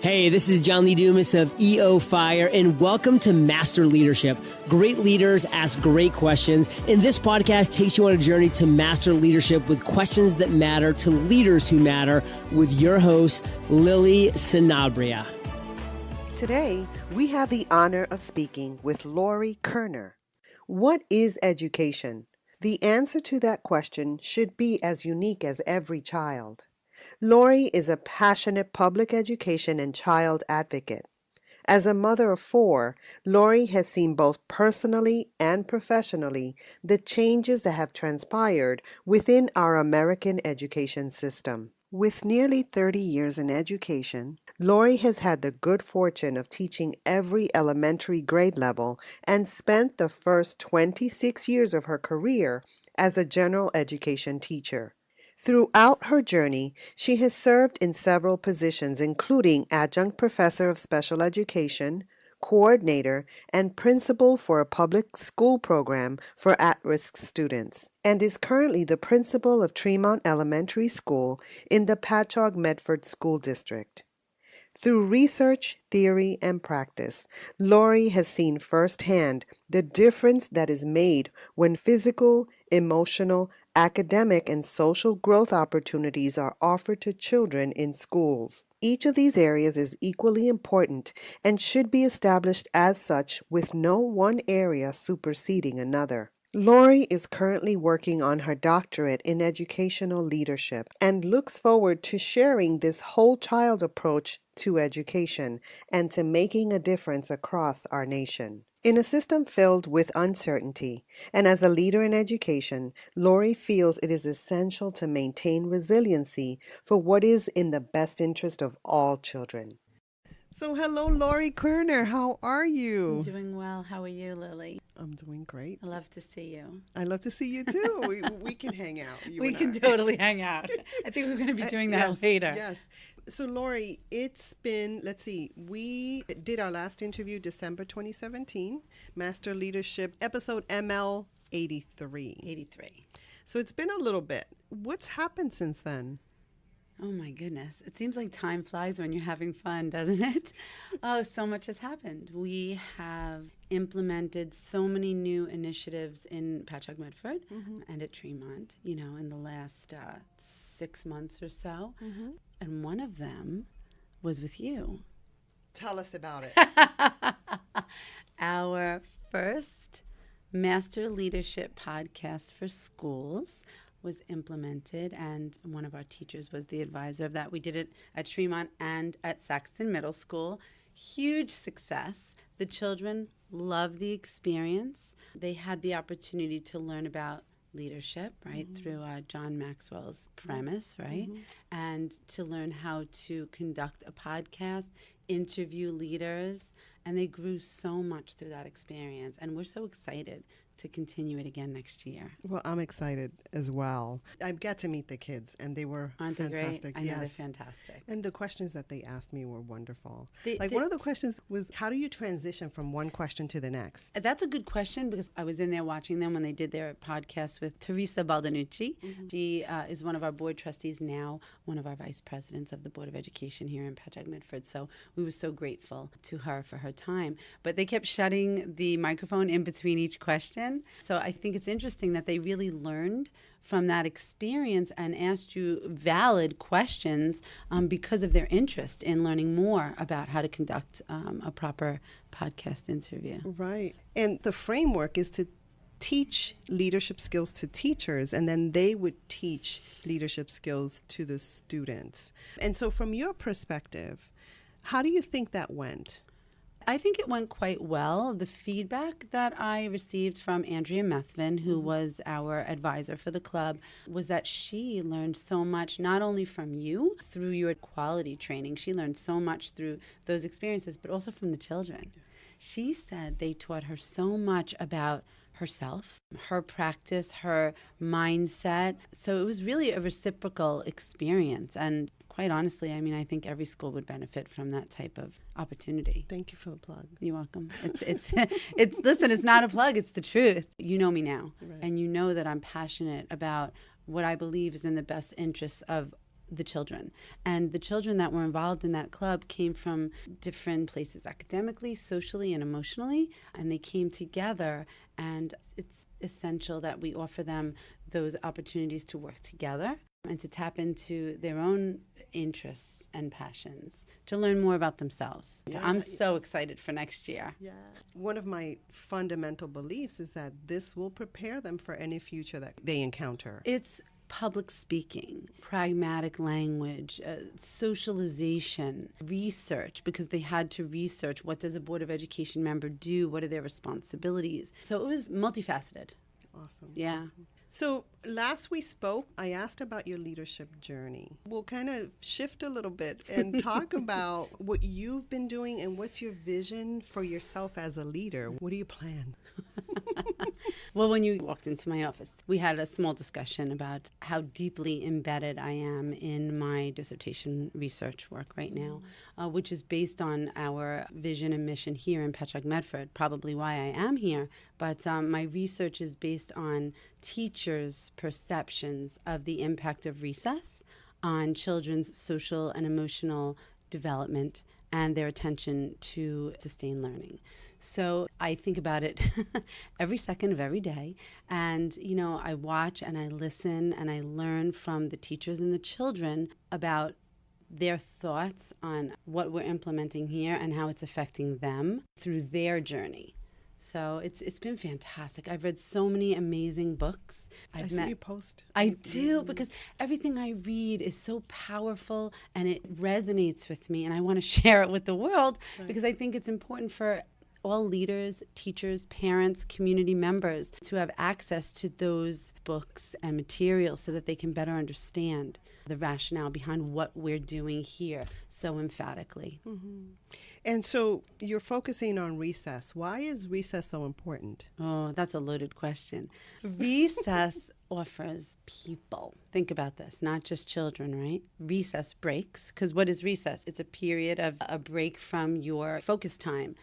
Hey, this is John Lee Dumas of EO Fire, and welcome to Master Leadership. Great leaders ask great questions, and this podcast takes you on a journey to master leadership with questions that matter to leaders who matter with your host, Lily Sanabria. Today, we have the honor of speaking with Lori Koerner. What is education? The answer to that question should be as unique as every child. Lori is a passionate public education and child advocate. As a mother of 4, Lori has seen both personally and professionally the changes that have transpired within our American education system. With nearly 30 years in education, Lori has had the good fortune of teaching every elementary grade level and spent the first 26 years of her career as a general education teacher. Throughout her journey, she has served in several positions, including adjunct professor of special education, coordinator, and principal for a public school program for at-risk students, and is currently the principal of Tremont Elementary School in the Patchogue-Medford School District. Through research, theory, and practice, Lori has seen firsthand the difference that is made when physical, emotional, academic, and social growth opportunities are offered to children in schools. Each of these areas is equally important and should be established as such, with no one area superseding another. Lori is currently working on her doctorate in educational leadership and looks forward to sharing this whole child approach to education and to making a difference across our nation. In a system filled with uncertainty, and as a leader in education, Lori feels it is essential to maintain resiliency for what is in the best interest of all children. So hello, Lori Koerner. How are you? I'm doing well. How are you, Lily? I'm doing great. I love to see you. I love to see you too. We can hang out. We can totally hang out. I think we're going to be doing that later. Yes. So Lori, it's been, let's see, we did our last interview December 2017, Master Leadership, episode ML115. 83. So it's been a little bit. What's happened since then? Oh my goodness. It seems like time flies when you're having fun, doesn't it? Oh, so much has happened. We have implemented so many new initiatives in Patchogue-Medford and at Tremont, in the last 6 months or so. And one of them was with you. Tell us about it. Our first Master Leadership podcast for schools was implemented, and one of our teachers was the advisor of that. We did it at Tremont and at Saxton Middle School. Huge success. The children loved the experience. They had the opportunity to learn about leadership, right, through John Maxwell's premise, right, and to learn how to conduct a podcast, interview leaders, and they grew so much through that experience, and we're so excited to continue it again next year. Well, I'm excited as well. I got to meet the kids, and they were Aren't fantastic. They great? I know they're fantastic. And the questions that they asked me were wonderful. One of the questions was, how do you transition from one question to the next? That's a good question, because I was in there watching them when they did their podcast with Teresa Baldanucci. She is one of our board trustees now, one of our vice presidents of the Board of Education here in Patchogue-Medford. So we were so grateful to her for her time. But they kept shutting the microphone in between each question. So I think it's interesting that they really learned from that experience and asked you valid questions because of their interest in learning more about how to conduct a proper podcast interview. Right. And the framework is to teach leadership skills to teachers, and then they would teach leadership skills to the students. And so from your perspective, how do you think that went? I think it went quite well. The feedback that I received from Andrea Methvin, who was our advisor for the club, was that she learned so much, not only from you through your quality training, she learned so much through those experiences, but also from the children. She said they taught her so much about herself, her practice, her mindset. So it was really a reciprocal experience. And quite honestly, I think every school would benefit from that type of opportunity. Thank you for the plug. You're welcome. Listen, it's not a plug, it's the truth. You know me now, right. And you know that I'm passionate about what I believe is in the best interests of the children. And the children that were involved in that club came from different places academically, socially, and emotionally. And they came together, and it's essential that we offer them those opportunities to work together and to tap into their own interests and passions, to learn more about themselves. Yeah. I'm so excited for next year. Yeah. One of my fundamental beliefs is that this will prepare them for any future that they encounter. It's public speaking, pragmatic language, socialization, research, because they had to research what does a Board of Education member do, what are their responsibilities. So it was multifaceted. Awesome. Yeah. Awesome. So last we spoke, I asked about your leadership journey. We'll kind of shift a little bit and talk about what you've been doing and what's your vision for yourself as a leader. What do you plan? Well, when you walked into my office, we had a small discussion about how deeply embedded I am in my dissertation research work right now, which is based on our vision and mission here in Patchogue Medford, probably why I am here. But my research is based on teachers' perceptions of the impact of recess on children's social and emotional development and their attention to sustained learning. So I think about it every second of every day. And, you know, I watch and I listen and I learn from the teachers and the children about their thoughts on what we're implementing here and how it's affecting them through their journey. So it's been fantastic. I've read so many amazing books. I see you post. I do, because everything I read is so powerful and it resonates with me, and I want to share it with the world because I think it's important for all leaders, teachers, parents, community members to have access to those books and materials so that they can better understand the rationale behind what we're doing here so emphatically. Mm-hmm. And so you're focusing on recess. Why is recess so important? Oh, that's a loaded question. Recess offers people. Think about this, not just children, right? Recess breaks, because what is recess? It's a period of a break from your focus time.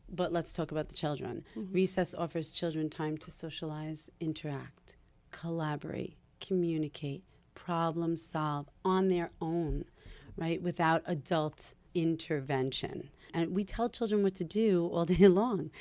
But let's talk about the children. Mm-hmm. Recess offers children time to socialize, interact, collaborate, communicate, problem solve on their own, right? Without adult intervention. And we tell children what to do all day long.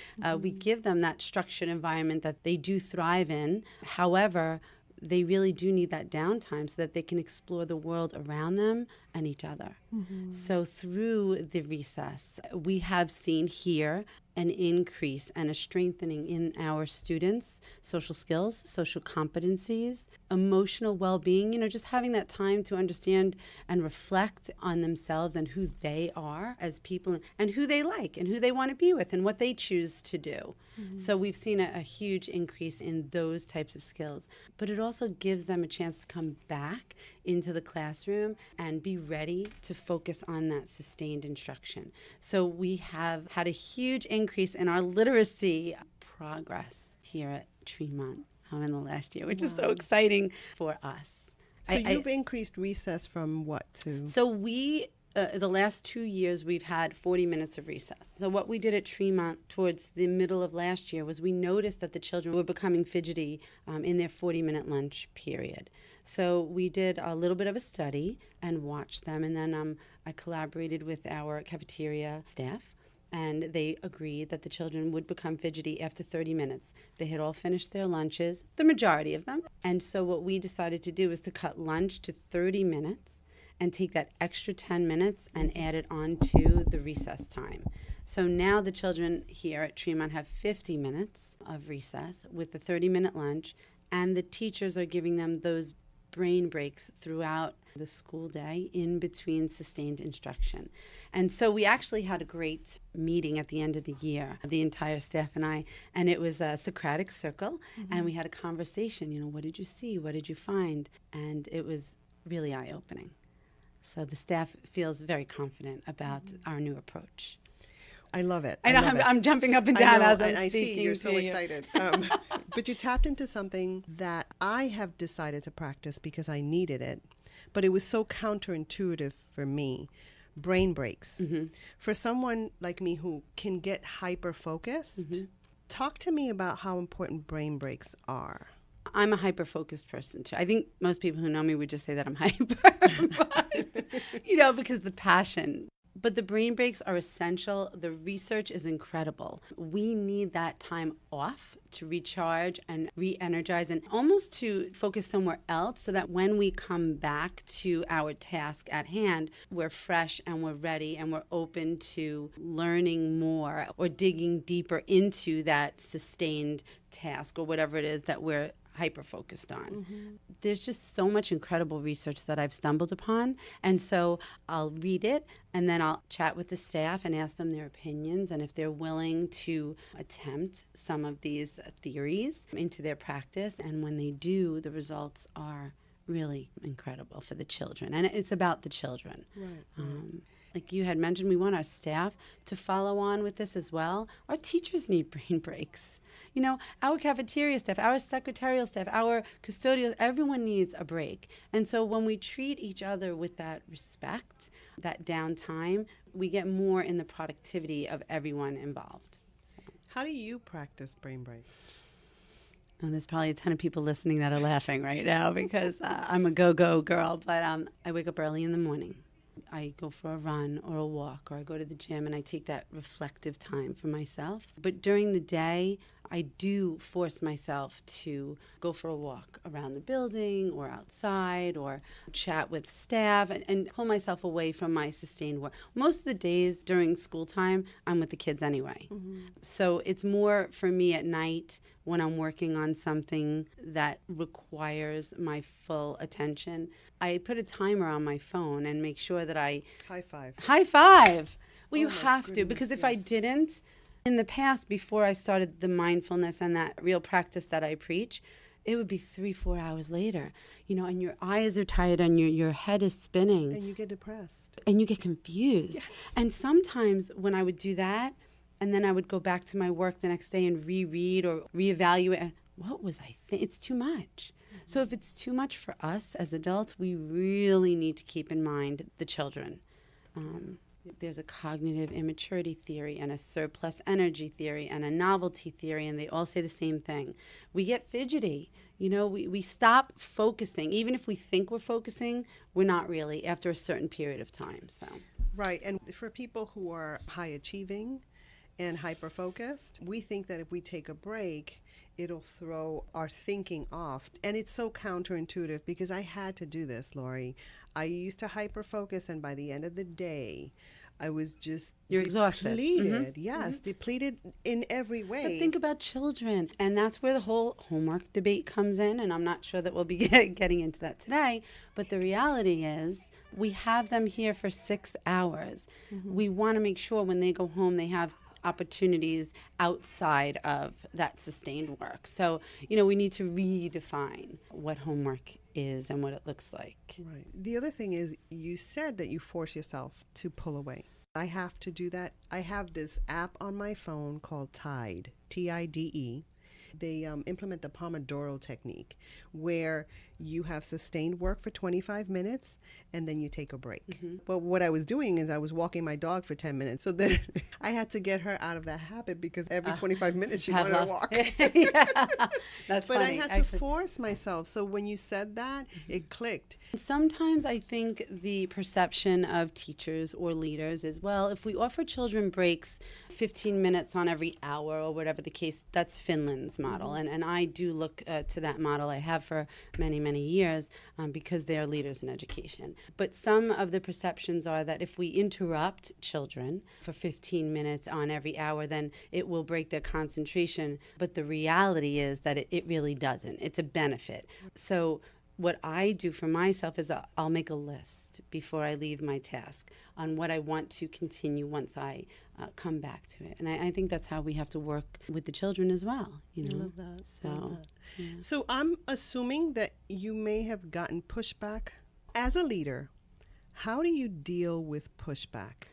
We give them that structured environment that they do thrive in. However, they really do need that downtime so that they can explore the world around them and each other. Mm-hmm. So through the recess, we have seen here an increase and a strengthening in our students' social skills, social competencies, emotional well-being, you know, just having that time to understand and reflect on themselves and who they are as people and who they like and who they want to be with and what they choose to do. Mm-hmm. So we've seen a huge increase in those types of skills. But it also gives them a chance to come back into the classroom and be ready to focus on that sustained instruction. So we have had a huge increase in our literacy progress here at Tremont in the last year, which is so exciting for us. So you've increased recess from what to? So we, the last 2 years, we've had 40 minutes of recess. So what we did at Tremont towards the middle of last year was we noticed that the children were becoming fidgety in their 40-minute lunch period. So we did a little bit of a study and watched them, and then I collaborated with our cafeteria staff, and they agreed that the children would become fidgety after 30 minutes. They had all finished their lunches, the majority of them, and so what we decided to do was to cut lunch to 30 minutes and take that extra 10 minutes and add it on to the recess time. So now the children here at Tremont have 50 minutes of recess with the 30-minute lunch, and the teachers are giving them those brain breaks throughout the school day in between sustained instruction. And so we actually had a great meeting at the end of the year, the entire staff and I, and it was a Socratic circle, and we had a conversation, you know, what did you see? What did you find? And it was really eye-opening. So the staff feels very confident about our new approach. I love it. I know, I'm jumping up and down as I'm speaking. I see you're so excited. But you tapped into something that I have decided to practice because I needed it, but it was so counterintuitive for me. Brain breaks. Mm-hmm. For someone like me who can get hyper-focused, talk to me about how important brain breaks are. I'm a hyper-focused person, too. I think most people who know me would just say that I'm hyper, but, because the passion. But the brain breaks are essential. The research is incredible. We need that time off to recharge and re-energize and almost to focus somewhere else so that when we come back to our task at hand, we're fresh and we're ready and we're open to learning more or digging deeper into that sustained task or whatever it is that we're hyper-focused on. Mm-hmm. There's just so much incredible research that I've stumbled upon. And so I'll read it and then I'll chat with the staff and ask them their opinions and if they're willing to attempt some of these theories into their practice. And when they do, the results are really incredible for the children. And it's about the children. Right. Like you had mentioned, we want our staff to follow on with this as well. Our teachers need brain breaks. Our cafeteria staff, our secretarial staff, our custodial, everyone needs a break. And so when we treat each other with that respect, that downtime, we get more in the productivity of everyone involved. So. How do you practice brain breaks? And there's probably a ton of people listening that are laughing right now because I'm a go-go girl, but I wake up early in the morning. I go for a run or a walk, or I go to the gym and I take that reflective time for myself. But during the day, I do force myself to go for a walk around the building or outside or chat with staff and pull myself away from my sustained work. Most of the days during school time, I'm with the kids anyway. Mm-hmm. So it's more for me at night when I'm working on something that requires my full attention. I put a timer on my phone and make sure that I... High five. High five! Well, you have goodness, to, because if yes. I didn't, in the past, before I started the mindfulness and that real practice that I preach, it would be 3-4 hours later, and your eyes are tired and your head is spinning. And you get depressed. And you get confused. Yes. And sometimes when I would do that, and then I would go back to my work the next day and reread or reevaluate, what was I thinking? It's too much. Mm-hmm. So if it's too much for us as adults, we really need to keep in mind the children. There's a cognitive immaturity theory and a surplus energy theory and a novelty theory, and they all say the same thing. We get fidgety. We stop focusing. Even if we think we're focusing, we're not really after a certain period of time. So, right. And for people who are high achieving and hyper-focused, we think that if we take a break, it'll throw our thinking off. And it's so counterintuitive because I had to do this, Lori. I used to hyper-focus, and by the end of the day, I was just exhausted. Depleted. Mm-hmm. Yes, mm-hmm. Depleted in every way. But think about children, and that's where the whole homework debate comes in, and I'm not sure that we'll be getting into that today, but the reality is we have them here for 6 hours. Mm-hmm. We want to make sure when they go home they have opportunities outside of that sustained work. So, we need to redefine what homework is and what it looks like. Right. The other thing is you said that you force yourself to pull away. I have to do that. I have this app on my phone called Tide, Tide. They implement the Pomodoro technique where you have sustained work for 25 minutes and then you take a break. Mm-hmm. But what I was doing is I was walking my dog for 10 minutes. So then I had to get her out of that habit because every 25 minutes she wanted to walk. Yeah, that's but funny. I had to force myself. So when you said that, it clicked. Sometimes I think the perception of teachers or leaders is, well, if we offer children breaks 15 minutes on every hour or whatever the case, that's Finland's model. Mm-hmm. And I do look to that model. I have for many, many years because they are leaders in education. But some of the perceptions are that if we interrupt children for 15 minutes on every hour, then it will break their concentration. But the reality is that it really doesn't. It's a benefit. So what I do for myself is I'll make a list before I leave my task on what I want to continue once I come back to it. And I think that's how we have to work with the children as well. I love that. So, love that. Yeah. So I'm assuming that you may have gotten pushback. As a leader, how do you deal with pushback?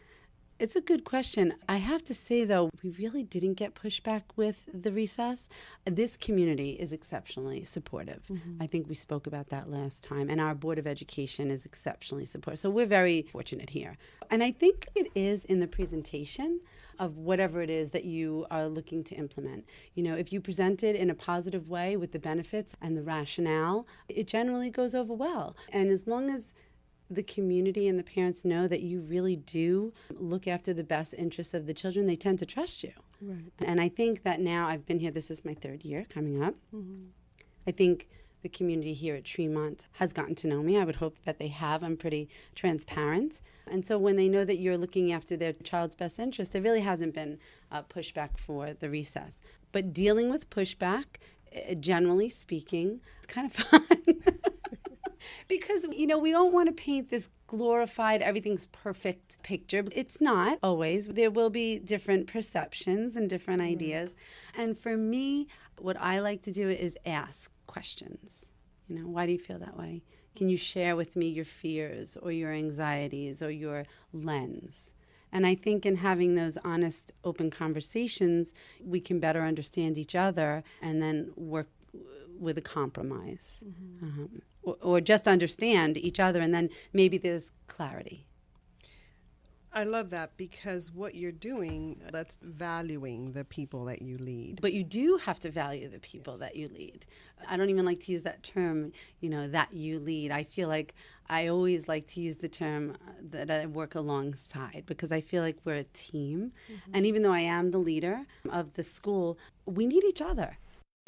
It's a good question. I have to say, though, we really didn't get pushback with the recess. This community is exceptionally supportive. I think we spoke about that last time. And our Board of Education is exceptionally supportive. So we're very fortunate here. And I think it is in the presentation of whatever it is that you are looking to implement. You know, if you present it in a positive way with the benefits and the rationale, it generally goes over well. And as long as the community and the parents know that you really do look after the best interests of the children, they tend to trust you. Right. And I think that now I've been here, this is my 3rd year coming up. I think the community here at Tremont has gotten to know me. I would hope that they have. I'm pretty transparent. And so when they know that you're looking after their child's best interest, there really hasn't been pushback for the recess. But dealing with pushback, generally speaking, it's kind of fun. Because, you know, we don't want to paint this glorified, everything's perfect picture. It's not always. There will be different perceptions and different ideas. And for me, what I like to do is ask questions. You know, why do you feel that way? Can you share with me your fears or your anxieties or your lens? And I think in having those honest, open conversations, we can better understand each other and then work with a compromise. Or just understand each other, and then maybe there's clarity. I love that, because what you're doing, that's valuing the people that you lead. But you do have to value the people that you lead. I don't even like to use that term, you know, that you lead. I feel like I always like to use the term that I work alongside, because I feel like we're a team. And even though I am the leader of the school, we need each other.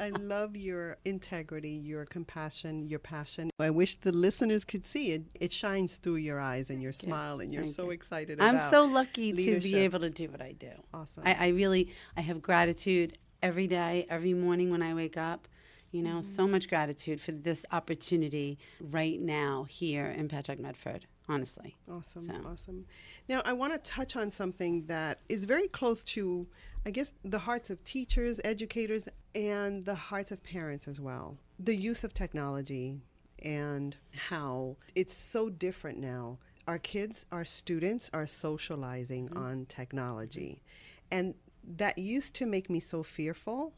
I love your integrity, your compassion, your passion. I wish the listeners could see it. It shines through your eyes and your smile, and you're so excited about I'm so lucky leadership. to be able to do what I do. Awesome. I have gratitude every day, every morning when I wake up. You know, so much gratitude for this opportunity right now here in Patrick Medford, honestly. Awesome. Now, I want to touch on something that is very close to, I guess, the hearts of teachers, educators, and the hearts of parents as well. The use of technology and how it's so different now. Our kids, our students are socializing on technology. And that used to make me so fearful.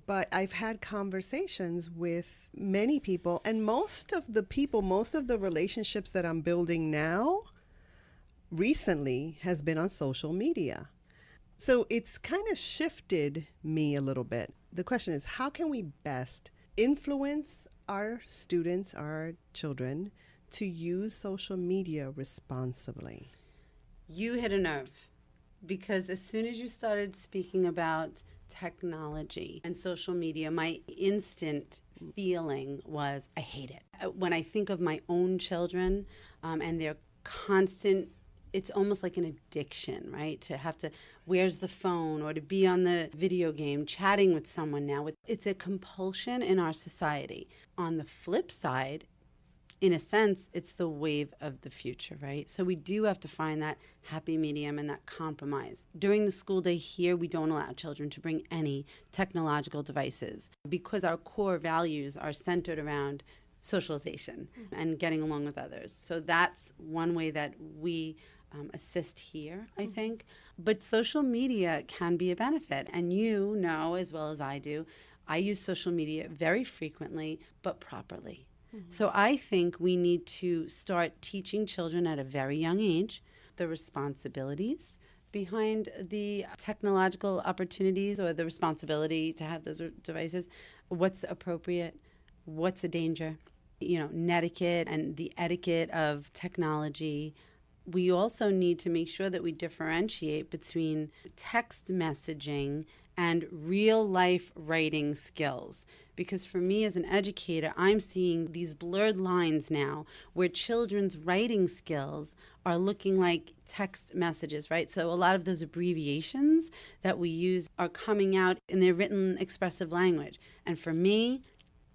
But I've had conversations with many people, and most of the relationships that I'm building now recently has been on social media. So it's kind of shifted me a little bit. The question is, how can we best influence our students, our children, to use social media responsibly? You hit a nerve, because as soon as you started speaking about technology and social media, my instant feeling was, I hate it. When I think of my own children and their constant, it's almost like an addiction, right? To have to, where's the phone, or to be on the video game, chatting with someone now. It's a compulsion in our society. On the flip side, in a sense, it's the wave of the future, right? So we do have to find that happy medium and that compromise. During the school day here, we don't allow children to bring any technological devices, because our core values are centered around socialization and getting along with others. So that's one way that we assist here, I think. But social media can be a benefit. And you know as well as I do, I use social media very frequently, but properly. So I think we need to start teaching children at a very young age the responsibilities behind the technological opportunities, or the responsibility to have those devices. What's appropriate? What's a danger? You know, netiquette and the etiquette of technology. We also need to make sure that we differentiate between text messaging and real life writing skills. Because for me as an educator, I'm seeing these blurred lines now where children's writing skills are looking like text messages, right? So a lot of those abbreviations that we use are coming out in their written expressive language. And for me,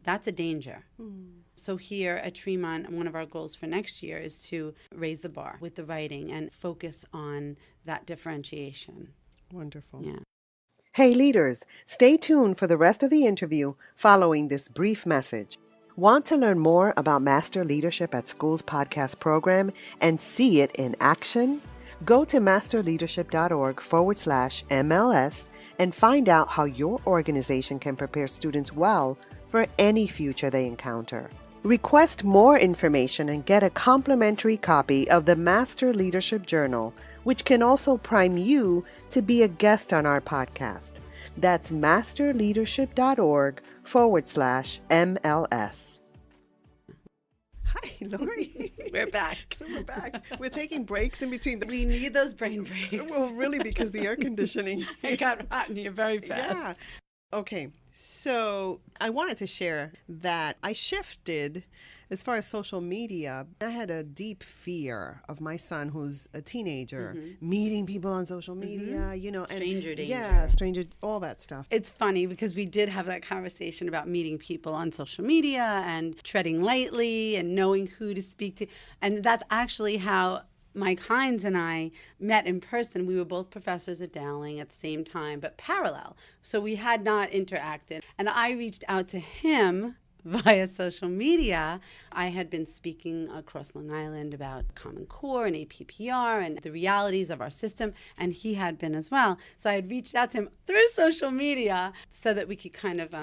that's a danger. So here at Tremont, one of our goals for next year is to raise the bar with the writing and focus on that differentiation. Wonderful. Yeah. Hey leaders, stay tuned for the rest of the interview following this brief message. Want to learn more about Master Leadership at School's podcast program and see it in action? Go to masterleadership.org/MLS and find out how your organization can prepare students well for any future they encounter. Request more information and get a complimentary copy of the Master Leadership Journal, which can also prime you to be a guest on our podcast. That's masterleadership.org/MLS. Hi, Lori. We're back. So we're back. We're taking breaks in between. We need those brain breaks. Well, really, because the air conditioning. It got hot in here very fast. Yeah. Okay, so I wanted to share that I shifted as far as social media. I had a deep fear of my son, who's a teenager, meeting people on social media, you know. Stranger danger. Yeah, stranger, all that stuff. It's funny because we did have that conversation about meeting people on social media and treading lightly and knowing who to speak to. And that's actually how Mike Hines and I met in person. We were both professors at Dowling at the same time, but parallel. So we had not interacted. And I reached out to him via social media. I had been speaking across Long Island about Common Core and APPR and the realities of our system, and he had been as well. So I had reached out to him through social media so that we could kind of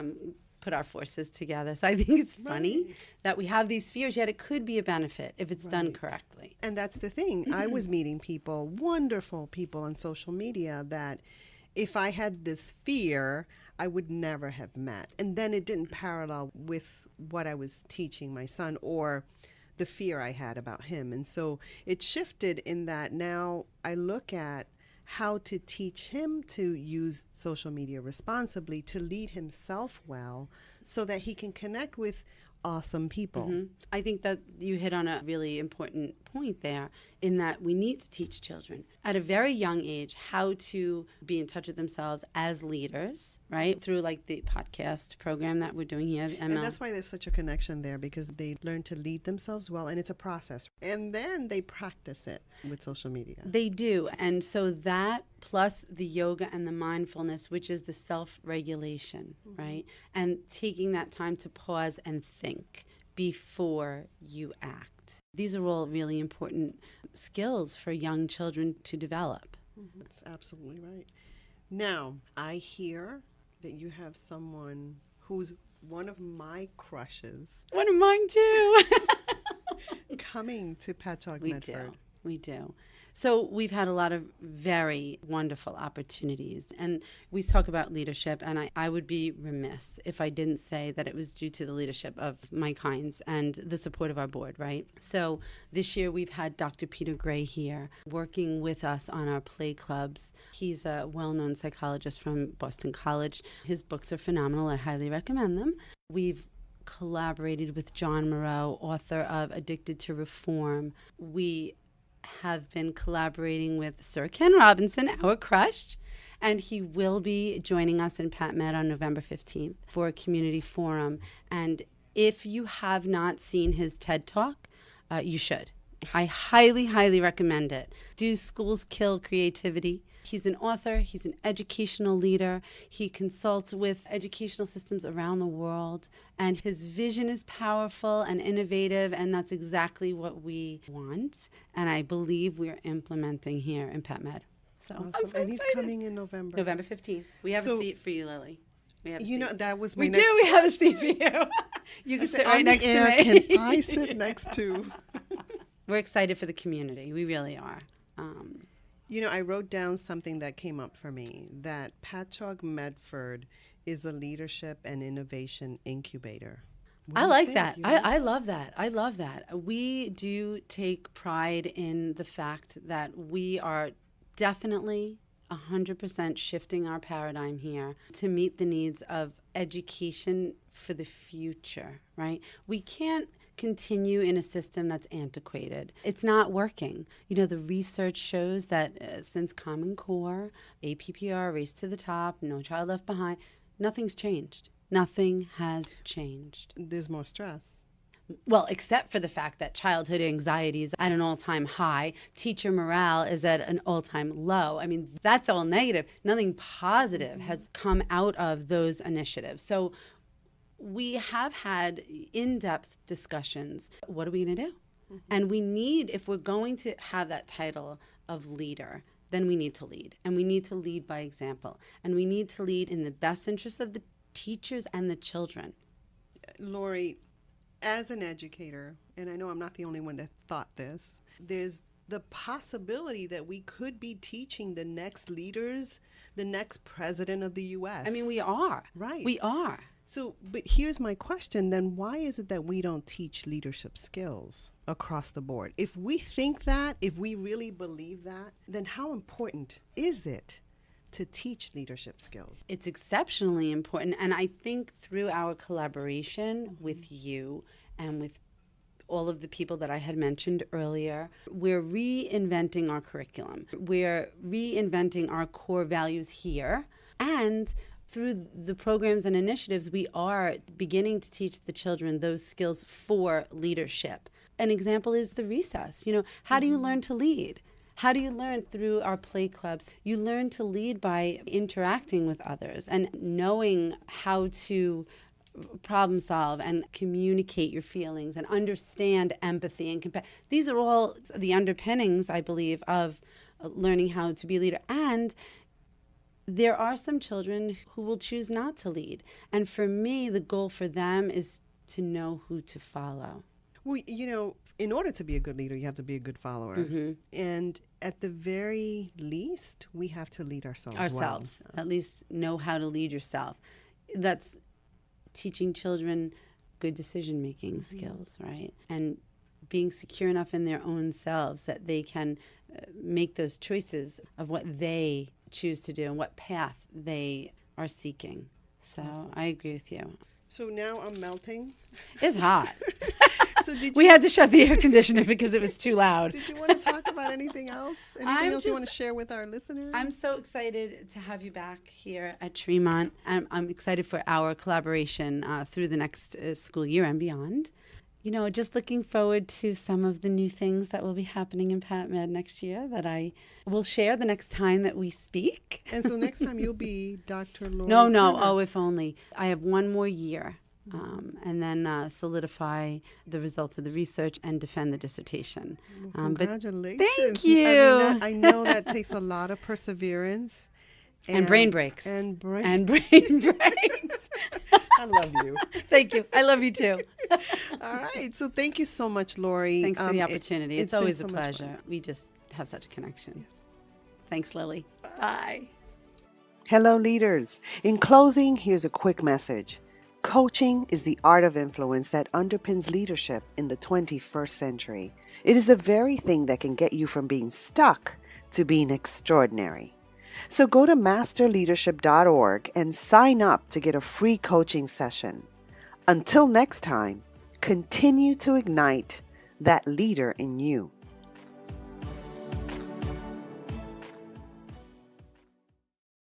put our forces together. So I think it's funny that we have these fears, yet it could be a benefit if it's done correctly. And that's the thing. I was meeting people, wonderful people on social media that if I had this fear, I would never have met. And then it didn't parallel with what I was teaching my son or the fear I had about him. And so it shifted in that now I look at how to teach him to use social media responsibly, to lead himself well, so that he can connect with awesome people. I think that you hit on a really important point there in that we need to teach children at a very young age how to be in touch with themselves as leaders, right? Through like the podcast program that we're doing here. ML. And that's why there's such a connection there, because they learn to lead themselves well, and it's a process. And then they practice it with social media. They do. And so that plus the yoga and the mindfulness, which is the self-regulation, right? And taking that time to pause and think before you act. These are all really important skills for young children to develop. That's absolutely right. Now, I hear that you have someone who's one of my crushes One of mine too. coming to Patchogue We Medford. do. We do. So we've had a lot of very wonderful opportunities. And we talk about leadership, and I would be remiss if I didn't say that it was due to the leadership of Mike Hines and the support of our board, right? So this year we've had Dr. Peter Gray here working with us on our play clubs. He's a well-known psychologist from Boston College. His books are phenomenal. I highly recommend them. We've collaborated with John Moreau, author of Addicted to Reform. We have been collaborating with Sir Ken Robinson, our crush, and he will be joining us in PatMed on November 15th for a community forum. And if you have not seen his TED Talk, you should. I highly, highly recommend it. Do Schools Kill Creativity? He's an author. He's an educational leader. He consults with educational systems around the world. And his vision is powerful and innovative, and that's exactly what we want. And I believe we're implementing here in PatMed. So Awesome. I'm so And he's excited. coming in November. November 15th. We have So- a seat for you, Lily. We have a You know, seat. that was my We next do. We have a seat for you. You can sit right on next the air, to me. can I sit next to? We're excited for the community. We really are. You know, I wrote down something that came up for me, that Patchogue Medford is a leadership and innovation incubator. What do I you like think? that. You like I love that. I love that. We do take pride in the fact that we are definitely 100% shifting our paradigm here to meet the needs of education for the future, right? We can't continue in a system that's antiquated. It's not working. You know, the research shows that since Common Core, APPR, Race to the Top, No Child Left Behind, nothing's changed. Nothing has changed. There's more stress. Well, except for the fact that childhood anxiety is at an all-time high, teacher morale is at an all-time low. I mean, that's all negative. Nothing positive has come out of those initiatives. So we have had in-depth discussions. What are we going to do? And we need, if we're going to have that title of leader, then we need to lead. And we need to lead by example. And we need to lead in the best interest of the teachers and the children. Lori, as an educator, and I know I'm not the only one that thought this, there's the possibility that we could be teaching the next leaders, the next president of the U.S. I mean, we are. Right. We are. So, but here's my question then, why is it that we don't teach leadership skills across the board? If we think that, if we really believe that, then how important is it to teach leadership skills? It's exceptionally important. And I think through our collaboration with you and with all of the people that I had mentioned earlier, we're reinventing our curriculum. We're reinventing our core values here. And through the programs and initiatives, we are beginning to teach the children those skills for leadership. An example is the recess. You know, how do you learn to lead? How do you learn through our play clubs? You learn to lead by interacting with others and knowing how to problem solve and communicate your feelings and understand empathy and compassion. These are all the underpinnings, I believe, of learning how to be a leader. And there are some children who will choose not to lead. And for me, the goal for them is to know who to follow. Well, you know, in order to be a good leader, you have to be a good follower. Mm-hmm. And at the very least, we have to lead ourselves well. At least know how to lead yourself. That's teaching children good decision-making skills, right? And being secure enough in their own selves that they can make those choices of what they choose to do and what path they are seeking. So awesome. I agree with you. So now I'm melting. It's hot. So we had to shut the air conditioner because it was too loud. Did you want to talk about anything else? Anything else you want to share with our listeners? I'm so excited to have you back here at Tremont. I'm excited for our collaboration through the next school year and beyond. You know, just looking forward to some of the new things that will be happening in Pat Med next year that I will share the next time that we speak. And so next time you'll be Dr. Lori No. Koerner. Oh, if only. I have one more year. And then solidify the results of the research and defend the dissertation. Well, congratulations. But thank you. I know that takes a lot of perseverance. And brain breaks. And brain breaks. I love you. Thank you. I love you too. All right. So thank you so much, Lori. Thanks for the opportunity. It's always a pleasure. We just have such a connection. Yes. Thanks, Lily. Bye. Hello, leaders. In closing, here's a quick message. Coaching is the art of influence that underpins leadership in the 21st century. It is the very thing that can get you from being stuck to being extraordinary. So go to masterleadership.org and sign up to get a free coaching session. Until next time, continue to ignite that leader in you.